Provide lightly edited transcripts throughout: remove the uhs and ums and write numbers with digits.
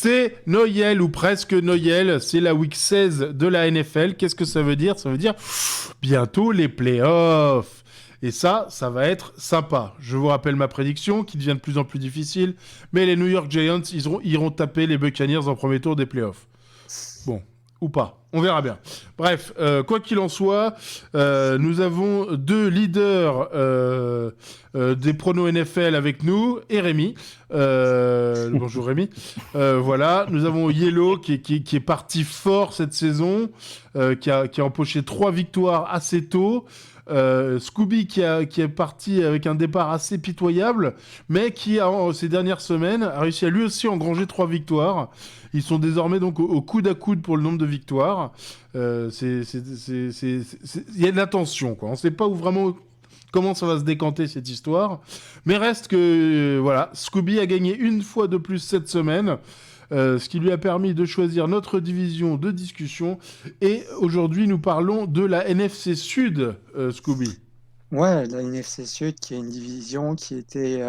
C'est Noël ou presque Noël, c'est la week 16 de la NFL. Qu'est-ce que ça veut dire? Ça veut dire bientôt les playoffs. Et ça va être sympa. Je vous rappelle ma prédiction qui devient de plus en plus difficile, mais les New York Giants iront taper les Buccaneers en premier tour des playoffs. Bon, ou pas. On verra bien. Bref, quoi qu'il en soit, nous avons deux leaders des pronos NFL avec nous et Rémi. Bonjour Rémi. Voilà, nous avons Yellow qui est parti fort cette saison, qui a empoché 3 victoires assez tôt. Scooby qui est parti avec un départ assez pitoyable, mais qui ces dernières semaines a réussi à lui aussi engranger 3 victoires. Ils sont désormais donc au coude à coude pour le nombre de victoires. Il y a de la tension, quoi. On ne sait pas vraiment comment ça va se décanter cette histoire, mais reste que voilà, Scooby a gagné une fois de plus cette semaine. Ce qui lui a permis de choisir notre division de discussion. Et aujourd'hui, nous parlons de la NFC Sud, Scooby. Ouais, la NFC Sud, qui est une division qui était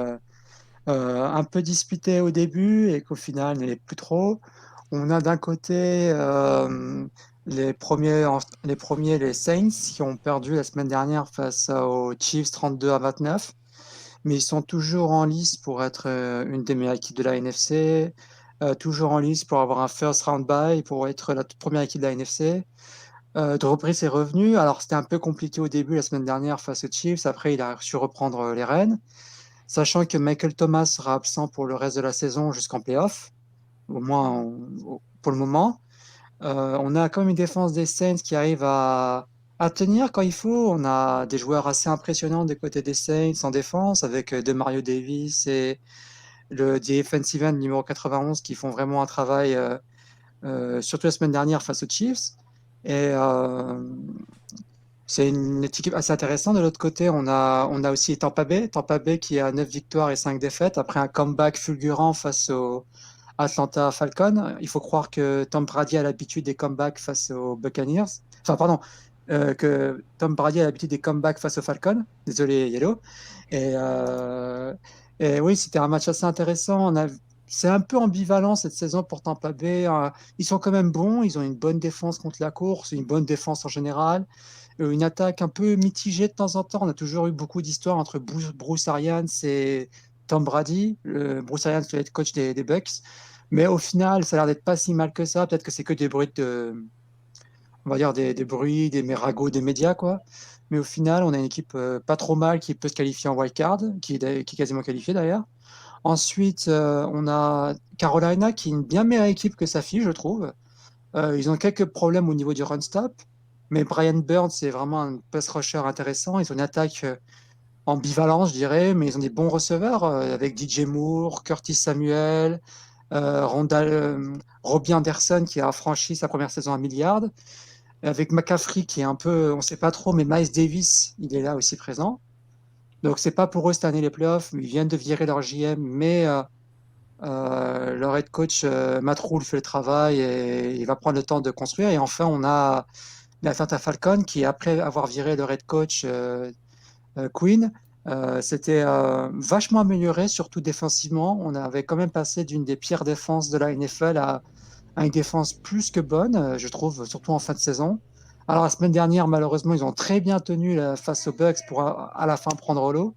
un peu disputée au début et qu'au final ne l'est plus trop. On a d'un côté les Saints, qui ont perdu la semaine dernière face aux Chiefs 32-29, mais ils sont toujours en lice pour être une des meilleures équipes de la NFC, toujours en lice pour avoir un first round bye, pour être la toute première équipe de la NFC. Drew Brees est revenu. Alors, c'était un peu compliqué au début la semaine dernière face aux Chiefs. Après, il a su reprendre les rênes. Sachant que Michael Thomas sera absent pour le reste de la saison jusqu'en playoff, au moins pour le moment. On a quand même une défense des Saints qui arrive à tenir quand il faut. On a des joueurs assez impressionnants des côtés des Saints en défense, avec Demario Davis et le defensive end numéro 91 qui font vraiment un travail, surtout la semaine dernière face aux Chiefs. Et c'est une équipe assez intéressante. De l'autre côté, on a aussi Tampa Bay qui a 9 victoires et 5 défaites après un comeback fulgurant face aux Atlanta Falcons. Il faut croire que Tom Brady a l'habitude des comebacks face aux Buccaneers. Enfin, pardon, que Tom Brady a l'habitude des comebacks face aux Falcons. Désolé, Yellow. Et, euh, et oui, c'était un match assez intéressant. C'est un peu ambivalent cette saison pour Tampa Bay. Ils sont quand même bons. Ils ont une bonne défense contre la course, une bonne défense en général, une attaque un peu mitigée de temps en temps. On a toujours eu beaucoup d'histoires entre Bruce Arians et Tom Brady. Bruce Arians, le head coach des Bucks. Mais au final, ça a l'air d'être pas si mal que ça. Peut-être que c'est que des bruits on va dire des bruits, des ragots des médias, quoi. Mais au final, on a une équipe pas trop mal qui peut se qualifier en wildcard, qui est quasiment qualifiée d'ailleurs. Ensuite, on a Carolina qui est une bien meilleure équipe que sa fille, je trouve. Ils ont quelques problèmes au niveau du run stop, mais Brian Burns, c'est vraiment un pass rusher intéressant. Ils ont une attaque ambivalente, je dirais, mais ils ont des bons receveurs avec DJ Moore, Curtis Samuel, Robbie Anderson qui a franchi sa première saison à milliard, avec McCaffrey qui est un peu, on ne sait pas trop, mais Miles Davis, il est là aussi présent. Donc c'est pas pour eux cette année les playoffs, ils viennent de virer leur JM, mais leur head coach Matt Rhule fait le travail et il va prendre le temps de construire. Et enfin, on a l'Atlanta Falcons qui, après avoir viré leur head coach Quinn, s'était vachement amélioré, surtout défensivement. On avait quand même passé d'une des pires défenses de la NFL à une défense plus que bonne, je trouve, surtout en fin de saison. Alors la semaine dernière, malheureusement, ils ont très bien tenu face aux Bucks pour à la fin prendre l'eau,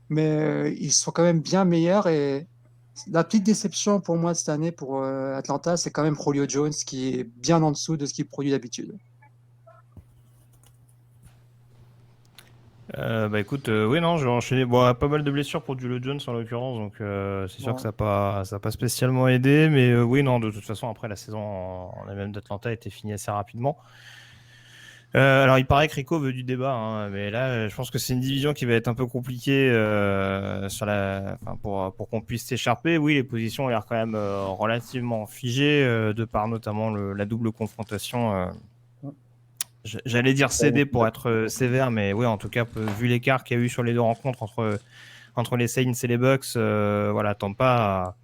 mais ils sont quand même bien meilleurs. Et la petite déception pour moi de cette année pour Atlanta, c'est quand même Julio Jones qui est bien en dessous de ce qu'il produit d'habitude. Bah écoute, oui, non, je vais enchaîner. Bon, pas mal de blessures pour Julio Jones en l'occurrence, donc c'est sûr que Ouais. ça a pas spécialement aidé, mais oui, non, de toute façon, après la saison en même d'Atlanta était finie assez rapidement. Alors, il paraît que Rico veut du débat, hein, mais là, je pense que c'est une division qui va être un peu compliquée pour qu'on puisse s'écharper. Oui, les positions ont l'air quand même relativement figées, de par notamment la double confrontation. J'allais dire cédé pour être sévère, mais oui, en tout cas, vu l'écart qu'il y a eu sur les deux rencontres entre les Saints et les Bucks, voilà, Tampa.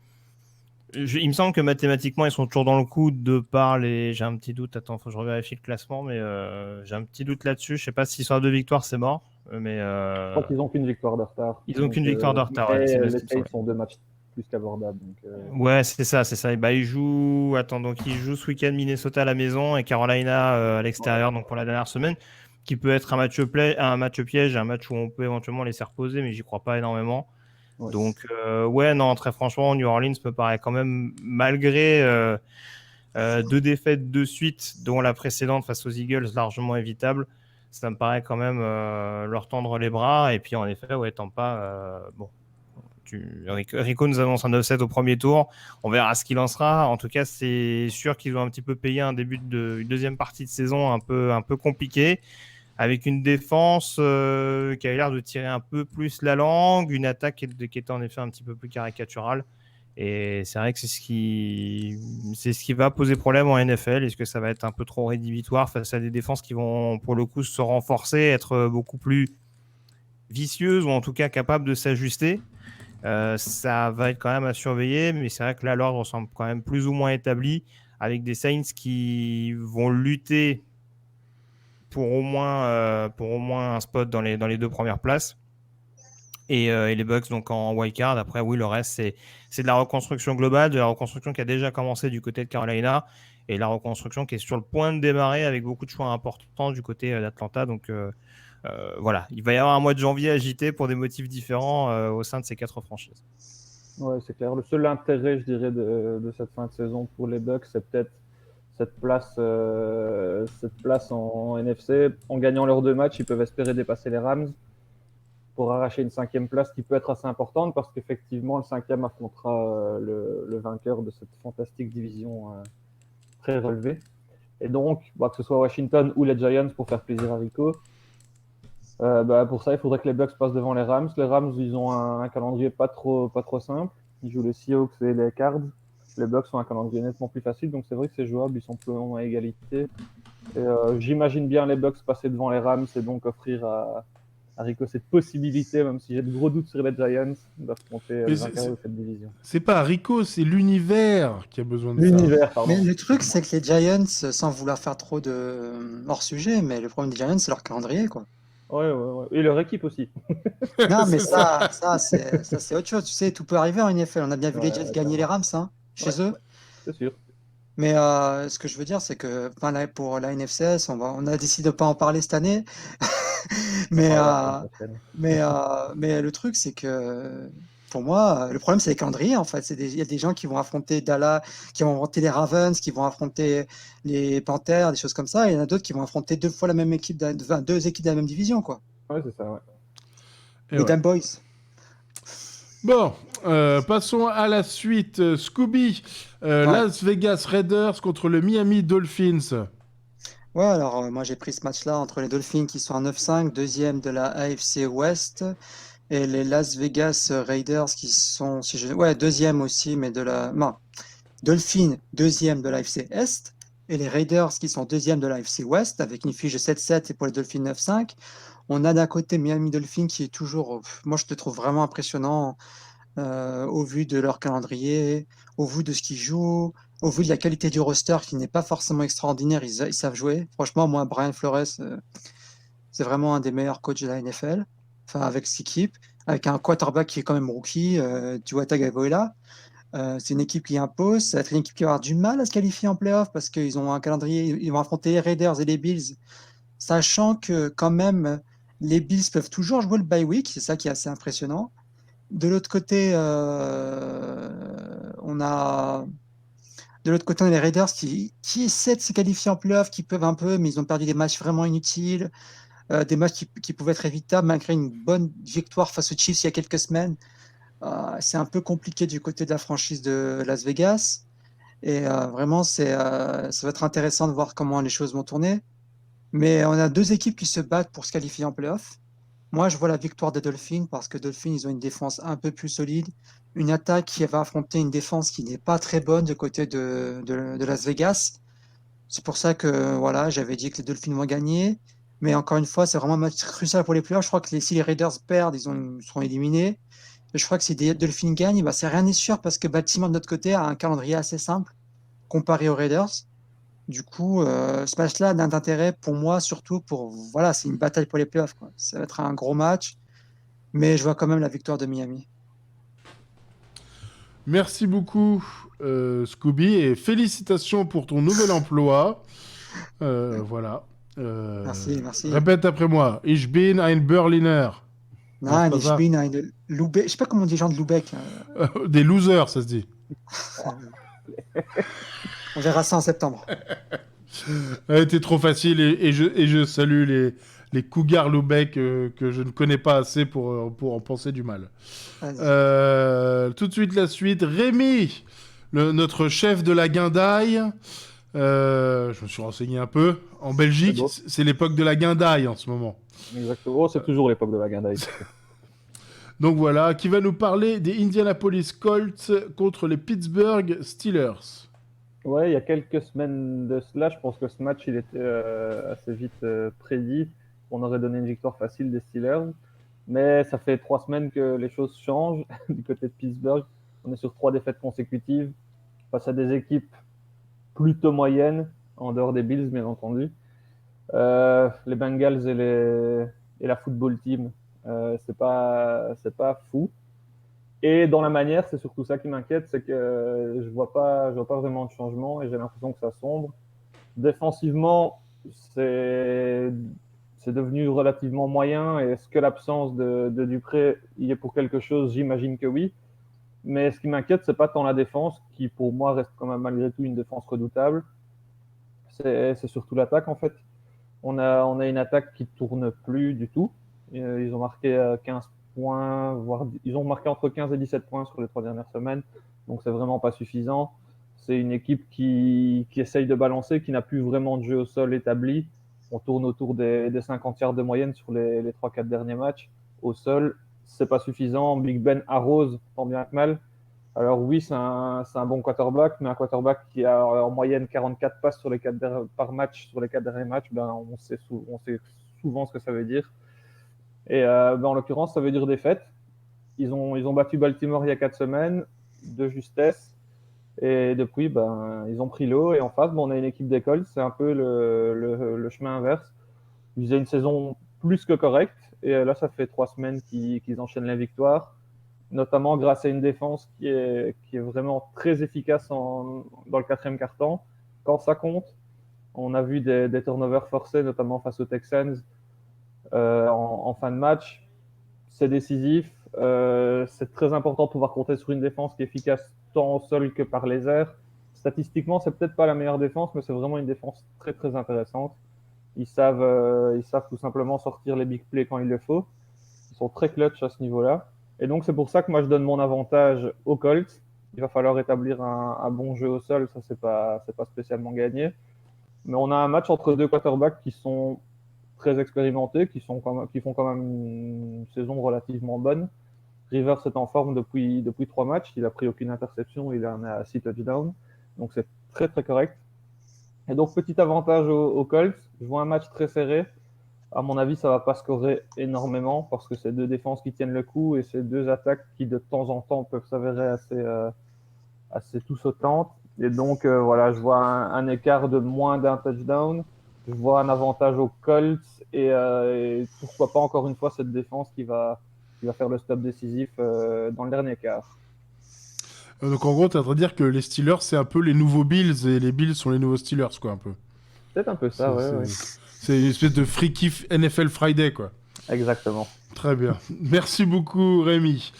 Il me semble que mathématiquement, ils sont toujours dans le coup de par les. J'ai un petit doute, attends, faut que je revérifie le classement, mais j'ai un petit doute là-dessus. Je sais pas si sur 2 victoires, c'est mort, mais Je crois qu'ils n'ont qu'une victoire de retard. ils ont Donc, qu'une victoire de retard, ouais, mais c'est bien ce les qui me Saints semblait. sont 2 matchs. plus qu'abordable. Donc, Ouais, c'est ça, c'est ça. Et bah, il joue ce week-end Minnesota à la maison et Carolina à l'extérieur, donc pour la dernière semaine, qui peut être un match piège, un match où on peut éventuellement laisser reposer, mais j'y crois pas énormément. ouais. Donc, ouais, non, très franchement, New Orleans me paraît quand même, malgré 2 défaites de suite, dont la précédente face aux Eagles largement évitable, ça me paraît quand même leur tendre les bras. Et puis, en effet, ouais, Tampa, bon, Rico nous annonce un 9-7 au premier tour. On verra ce qu'il en sera. En tout cas, c'est sûr qu'ils ont un petit peu payé un début une deuxième partie de saison un peu compliqué, avec une défense qui a l'air de tirer un peu plus la langue, une attaque qui était en effet un petit peu plus caricaturale. Et c'est vrai que c'est ce qui va poser problème en NFL. Est-ce que ça va être un peu trop rédhibitoire face à des défenses qui vont, pour le coup, se renforcer, être beaucoup plus vicieuses ou en tout cas capables de s'ajuster? Ça va être quand même à surveiller, mais c'est vrai que là, l'ordre semble quand même plus ou moins établi, avec des Saints qui vont lutter pour au moins un spot dans les 2 premières places. Et les Bucks donc en wildcard. Après, oui, le reste, c'est de la reconstruction globale, de la reconstruction qui a déjà commencé du côté de Carolina, et la reconstruction qui est sur le point de démarrer avec beaucoup de choix importants du côté d'Atlanta. Donc voilà, il va y avoir un mois de janvier agité pour des motifs différents au sein de ces 4 franchises. Ouais, c'est clair. Le seul intérêt, je dirais, de cette fin de saison pour les Bucks, c'est peut-être cette place en NFC. En gagnant leurs 2 matchs, ils peuvent espérer dépasser les Rams pour arracher une 5e place qui peut être assez importante, parce qu'effectivement, le 5e affrontera le vainqueur de cette fantastique division très relevée. Et donc, que ce soit Washington ou les Giants, pour faire plaisir à Rico, pour ça, il faudrait que les Bucks passent devant les Rams. Les Rams, ils ont un calendrier pas trop simple. Ils jouent les Seahawks et les Cards. Les Bucks ont un calendrier nettement plus facile, donc c'est vrai que c'est jouable. Ils sont plus ou moins à égalité. Et j'imagine bien les Bucks passer devant les Rams et donc offrir à Rico cette possibilité, même si j'ai de gros doutes sur les Giants, d'affronter le vainqueur de cette division. C'est pas Rico, c'est l'univers qui a besoin de ça. L'univers, pardon. Mais le truc, c'est que les Giants, sans vouloir faire trop de hors-sujet, mais le problème des Giants, c'est leur calendrier, quoi. Ouais. Et leur équipe aussi. Non, mais C'est ça, c'est autre chose. Tu sais, tout peut arriver en NFL. On a bien vu les Jets gagner les Rams, chez eux. C'est sûr. Mais ce que je veux dire, c'est que pour la NFCS, on a décidé de pas en parler cette année. mais, mais le truc, c'est que pour moi, le problème, c'est les calendriers, en fait. Il y a des gens qui vont affronter Dallas, qui vont affronter les Ravens, qui vont affronter les Panthers, des choses comme ça. Et il y en a d'autres qui vont affronter 2 fois la même équipe, 2 équipes de la même division, quoi. Ouais, c'est ça, ouais. Les Damn Boys. Bon, passons à la suite. Scooby, Las Vegas Raiders contre le Miami Dolphins. Ouais, alors moi j'ai pris ce match-là entre les Dolphins qui sont à 9-5, deuxième de la AFC West, et les Las Vegas Raiders qui sont, deuxième aussi, mais de la... Non, Dolphins, deuxième de la AFC Est, et les Raiders qui sont deuxième de la AFC West, avec une fiche de 7-7 et pour les Dolphins 9-5. On a d'un côté Miami Dolphins qui est toujours, moi je te trouve vraiment impressionnant au vu de leur calendrier, au vu de ce qu'ils jouent, au vu de la qualité du roster qui n'est pas forcément extraordinaire, ils savent jouer. Franchement, moi, Brian Flores, c'est vraiment un des meilleurs coachs de la NFL, enfin avec cette équipe, avec un quarterback qui est quand même rookie, Tua Tagovailoa. C'est une équipe qui impose, ça va être une équipe qui va avoir du mal à se qualifier en playoff parce qu'ils ont un calendrier, ils vont affronter les Raiders et les Bills, sachant que quand même les Bills peuvent toujours jouer le bye week, c'est ça qui est assez impressionnant. De l'autre côté, on a les Raiders qui essaient de se qualifier en playoff, qui peuvent un peu, mais ils ont perdu des matchs vraiment inutiles, des matchs qui pouvaient être évitables malgré une bonne victoire face aux Chiefs il y a quelques semaines. C'est un peu compliqué du côté de la franchise de Las Vegas. Et vraiment, ça va être intéressant de voir comment les choses vont tourner. Mais on a 2 équipes qui se battent pour se qualifier en playoff. Moi, je vois la victoire des Dolphins parce que Dolphins, ils ont une défense un peu plus solide, une attaque qui va affronter une défense qui n'est pas très bonne du côté de Las Vegas. C'est pour ça que voilà, j'avais dit que les Dolphins vont gagner. Mais encore une fois, c'est vraiment un match crucial pour les playoffs. Je crois que si les Raiders perdent, ils seront éliminés. Et je crois que si les Dolphins gagnent, bah, c'est rien n'est sûr parce que Baltimore, de notre côté, a un calendrier assez simple comparé aux Raiders. Du coup, ce match-là n'a d'intérêt pour moi, surtout voilà, c'est une bataille pour les playoffs, quoi. Ça va être un gros match, mais je vois quand même la victoire de Miami. Merci beaucoup, Scooby, et félicitations pour ton nouvel emploi. Voilà. Merci. Répète après moi. Ich bin ein Berliner. Non, c'est Nein, pas ich ça. bin ein Lubeck. Je sais pas comment on dit gens de Lubeck. Des losers, ça se dit. On verra ça en septembre. T'es trop facile et je salue les Cougars Lubeck que je ne connais pas assez pour en penser du mal. Tout de suite la suite. Rémi, notre chef de la guindaille. Je me suis renseigné un peu. En Belgique, C'est beau. c'est l'époque de la guindaille en ce moment. Exactement. Oh, c'est toujours l'époque de la guindaille. Donc voilà, qui va nous parler des Indianapolis Colts contre les Pittsburgh Steelers. Ouais, il y a quelques semaines de cela, je pense que ce match, il était assez vite prédit. On aurait donné une victoire facile des Steelers. Mais ça fait 3 semaines que les choses changent du côté de Pittsburgh. On est sur 3 défaites consécutives face à des équipes plutôt moyennes, en dehors des Bills, bien entendu. Les Bengals et la football team, c'est pas fou. Et dans la manière, c'est surtout ça qui m'inquiète, c'est que je vois pas vraiment de changement et j'ai l'impression que ça sombre. Défensivement, c'est devenu relativement moyen. Et est-ce que l'absence de Dupré y est pour quelque chose? J'imagine que oui. Mais ce qui m'inquiète, c'est pas tant la défense, qui pour moi reste quand même malgré tout une défense redoutable. C'est surtout l'attaque en fait. On a une attaque qui tourne plus du tout. Ils ont marqué 15 points, voire ils ont marqué entre 15 et 17 points sur les 3 dernières semaines. Donc c'est vraiment pas suffisant. C'est une équipe qui essaye de balancer, qui n'a plus vraiment de jeu au sol établi. On tourne autour des 50 yards de moyenne sur les 3-4 derniers matchs. Au sol, c'est pas suffisant. Big Ben arrose tant bien que mal. Alors oui, c'est un bon quarterback, mais un quarterback qui a en moyenne 44 passes par match sur les 4 derniers matchs, ben, on sait souvent ce que ça veut dire. Et en l'occurrence, ça veut dire défaite. Ils ont battu Baltimore il y a 4 semaines, de justesse. Et depuis, ben, ils ont pris l'eau. Et en face, on a une équipe d'école. C'est un peu le chemin inverse. Ils faisaient une saison plus que correcte. Et là, ça fait 3 semaines qu'ils enchaînent les victoires, notamment grâce à une défense qui est vraiment très efficace dans le 4e quart-temps. Quand ça compte, on a vu des turnovers forcés, notamment face aux Texans en fin de match. C'est décisif. C'est très important de pouvoir compter sur une défense qui est efficace tant au sol que par les airs. Statistiquement, c'est peut-être pas la meilleure défense, mais c'est vraiment une défense très très intéressante. Ils savent tout simplement sortir les big plays quand il le faut. Ils sont très clutch à ce niveau-là. Et donc, c'est pour ça que moi, je donne mon avantage aux Colts. Il va falloir établir un bon jeu au sol. Ça, c'est pas spécialement gagné. Mais on a un match entre 2 quarterbacks qui sont très expérimentés, qui font quand même une saison relativement bonne. Rivers est en forme depuis 3 matchs. Il a pris aucune interception. Il en a 6 touchdowns. Donc, c'est très, très correct. Et donc, petit avantage aux Colts. Je vois un match très serré. À mon avis, ça ne va pas scorer énormément parce que c'est 2 défenses qui tiennent le coup et c'est 2 attaques qui, de temps en temps, peuvent s'avérer assez tout sautantes. Et donc, voilà, je vois un écart de moins d'un touchdown. Je vois un avantage aux Colts et pourquoi pas, encore une fois, cette défense qui va faire le stop décisif dans le dernier quart. Donc en gros, t'es en train de dire que les Steelers, c'est un peu les nouveaux Bills et les Bills sont les nouveaux Steelers, quoi, un peu. C'est un peu ça, ouais. C'est une espèce de freaky NFL Friday, quoi. Exactement. Très bien. Merci beaucoup, Rémi.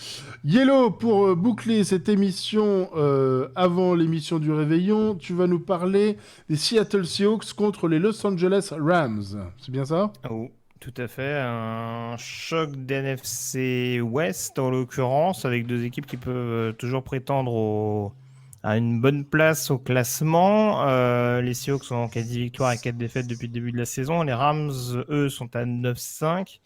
Yellow, pour boucler cette émission avant l'émission du réveillon, tu vas nous parler des Seattle Seahawks contre les Los Angeles Rams. C'est bien ça? Oh, tout à fait. Un choc d'NFC West, en l'occurrence, avec 2 équipes qui peuvent toujours prétendre à une bonne place au classement. Les Seahawks sont en 4 victoires et 4 défaites depuis le début de la saison. Les Rams, eux, sont à 9-5.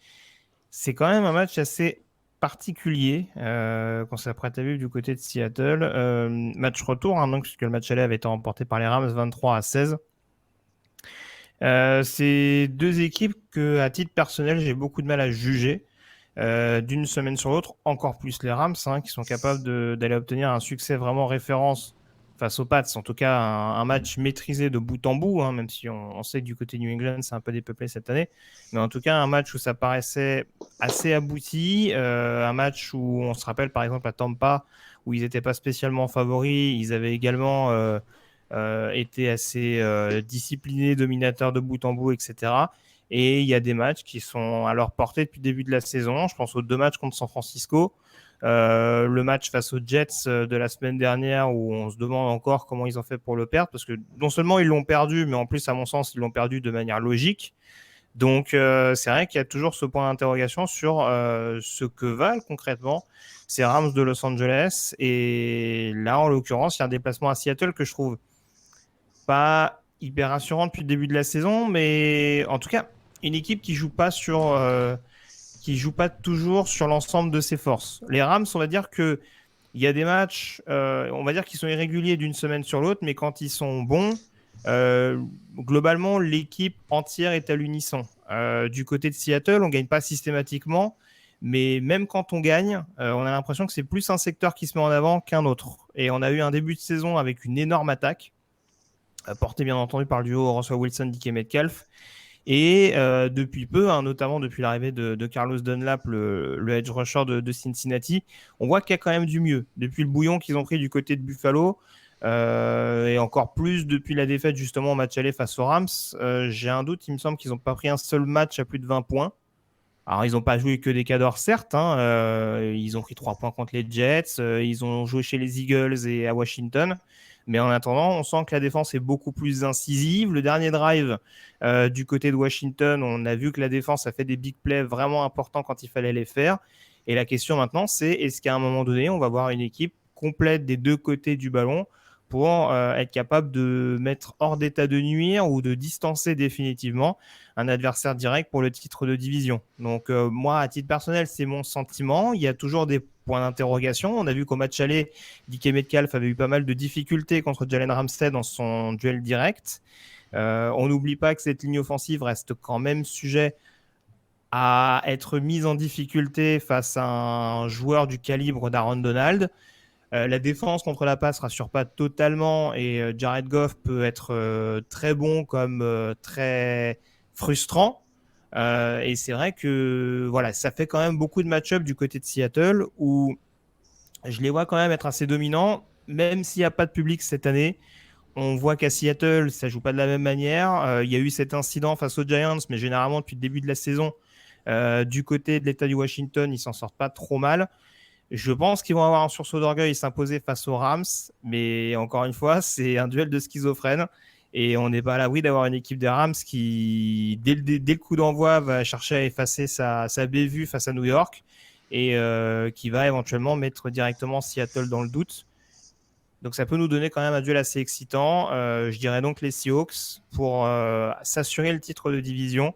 C'est quand même un match assez particulier qu'on s'apprête à vivre du côté de Seattle. Match retour, donc, puisque le match aller avait été remporté par les Rams 23-16. C'est 2 équipes que, à titre personnel, j'ai beaucoup de mal à juger d'une semaine sur l'autre, encore plus les Rams, qui sont capables d'aller obtenir un succès vraiment référence face aux Pats. En tout cas, un match maîtrisé de bout en bout, hein, même si on sait que du côté New England, c'est un peu dépeuplé cette année. Mais en tout cas, un match où ça paraissait assez abouti. Un match où on se rappelle par exemple à Tampa, où ils n'étaient pas spécialement favoris. Ils avaient également été assez disciplinés, dominateurs de bout en bout, etc. Et il y a des matchs qui sont à leur portée depuis le début de la saison. Je pense aux 2 matchs contre San Francisco. Le match face aux Jets de la semaine dernière où on se demande encore comment ils ont fait pour le perdre, parce que non seulement ils l'ont perdu, mais en plus à mon sens ils l'ont perdu de manière logique. Donc c'est vrai qu'il y a toujours ce point d'interrogation sur ce que valent concrètement ces Rams de Los Angeles. Et là en l'occurrence il y a un déplacement à Seattle que je trouve pas hyper rassurant depuis le début de la saison, mais en tout cas une équipe qui joue pas toujours sur l'ensemble de ses forces. Les Rams, on va dire que il y a des matchs, on va dire qu'ils sont irréguliers d'une semaine sur l'autre, mais quand ils sont bons, globalement, l'équipe entière est à l'unisson. Du côté de Seattle, on gagne pas systématiquement, mais même quand on gagne, on a l'impression que c'est plus un secteur qui se met en avant qu'un autre. Et on a eu un début de saison avec une énorme attaque, portée bien entendu par le duo Russell Wilson, DK Metcalf. Et depuis peu, hein, notamment depuis l'arrivée de Carlos Dunlap, le edge rusher de Cincinnati, on voit qu'il y a quand même du mieux. Depuis le bouillon qu'ils ont pris du côté de Buffalo, et encore plus depuis la défaite justement au match aller face aux Rams, j'ai un doute, il me semble qu'ils n'ont pas pris un seul match à plus de 20 points. Alors ils n'ont pas joué que des cadors certes, hein, ils ont pris 3 points contre les Jets, ils ont joué chez les Eagles et à Washington. Mais en attendant, on sent que la défense est beaucoup plus incisive. Le dernier drive du côté de Washington, on a vu que la défense a fait des big plays vraiment importants quand il fallait les faire. Et la question maintenant, c'est est-ce qu'à un moment donné, on va voir une équipe complète des 2 côtés du ballon pour être capable de mettre hors d'état de nuire ou de distancer définitivement un adversaire direct pour le titre de division. Donc moi, à titre personnel, c'est mon sentiment. Il y a toujours des points d'interrogation. On a vu qu'au match aller, DK Metcalf avait eu pas mal de difficultés contre Jalen Ramsey dans son duel direct. On n'oublie pas que cette ligne offensive reste quand même sujet à être mise en difficulté face à un joueur du calibre d'Aaron Donald. La défense contre la passe rassure pas totalement et Jared Goff peut être très bon comme très frustrant. Et c'est vrai que voilà, ça fait quand même beaucoup de match-up du côté de Seattle où je les vois quand même être assez dominants, même s'il n'y a pas de public cette année. On voit qu'à Seattle, ça joue pas de la même manière. Il y a eu cet incident face aux Giants, mais généralement depuis le début de la saison, du côté de l'État du Washington, ils s'en sortent pas trop mal. Je pense qu'ils vont avoir un sursaut d'orgueil et s'imposer face aux Rams, mais encore une fois, c'est un duel de schizophrènes et on n'est pas à l'abri d'avoir une équipe des Rams qui, dès le coup d'envoi, va chercher à effacer sa bévue face à New York et qui va éventuellement mettre directement Seattle dans le doute. Donc ça peut nous donner quand même un duel assez excitant. Je dirais donc les Seahawks pour s'assurer le titre de division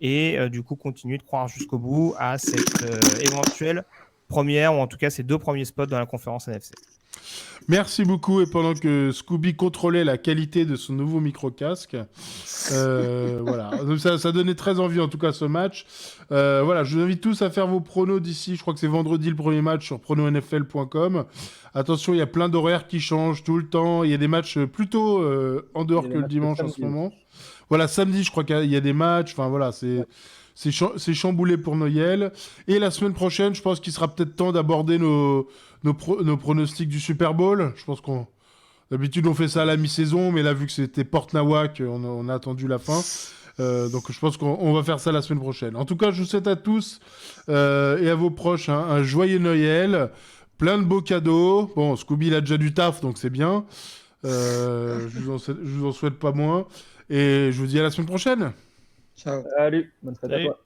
et du coup continuer de croire jusqu'au bout à cette éventuelle première, ou en tout cas ces 2 premiers spots dans la conférence NFC. Merci beaucoup. Et pendant que Scooby contrôlait la qualité de son nouveau micro-casque, voilà, ça donnait très envie en tout cas ce match. Voilà, je vous invite tous à faire vos pronos d'ici. Je crois que c'est vendredi le premier match sur prononfl.com. Attention, il y a plein d'horaires qui changent tout le temps. Il y a des matchs plutôt en dehors que le dimanche en ce moment. Voilà, samedi, je crois qu'il y a des matchs. Enfin voilà, c'est chamboulé pour Noël. Et la semaine prochaine, je pense qu'il sera peut-être temps d'aborder nos pronostics du Super Bowl. Je pense d'habitude, on fait ça à la mi-saison, mais là, vu que c'était Port-Nawak, on a attendu la fin. Donc, je pense qu'on va faire ça la semaine prochaine. En tout cas, je vous souhaite à tous et à vos proches un joyeux Noël. Plein de beaux cadeaux. Bon, Scooby, il a déjà du taf, donc c'est bien. Je vous en souhaite pas moins. Et je vous dis à la semaine prochaine. Ciao. Salut, bonne fête à toi.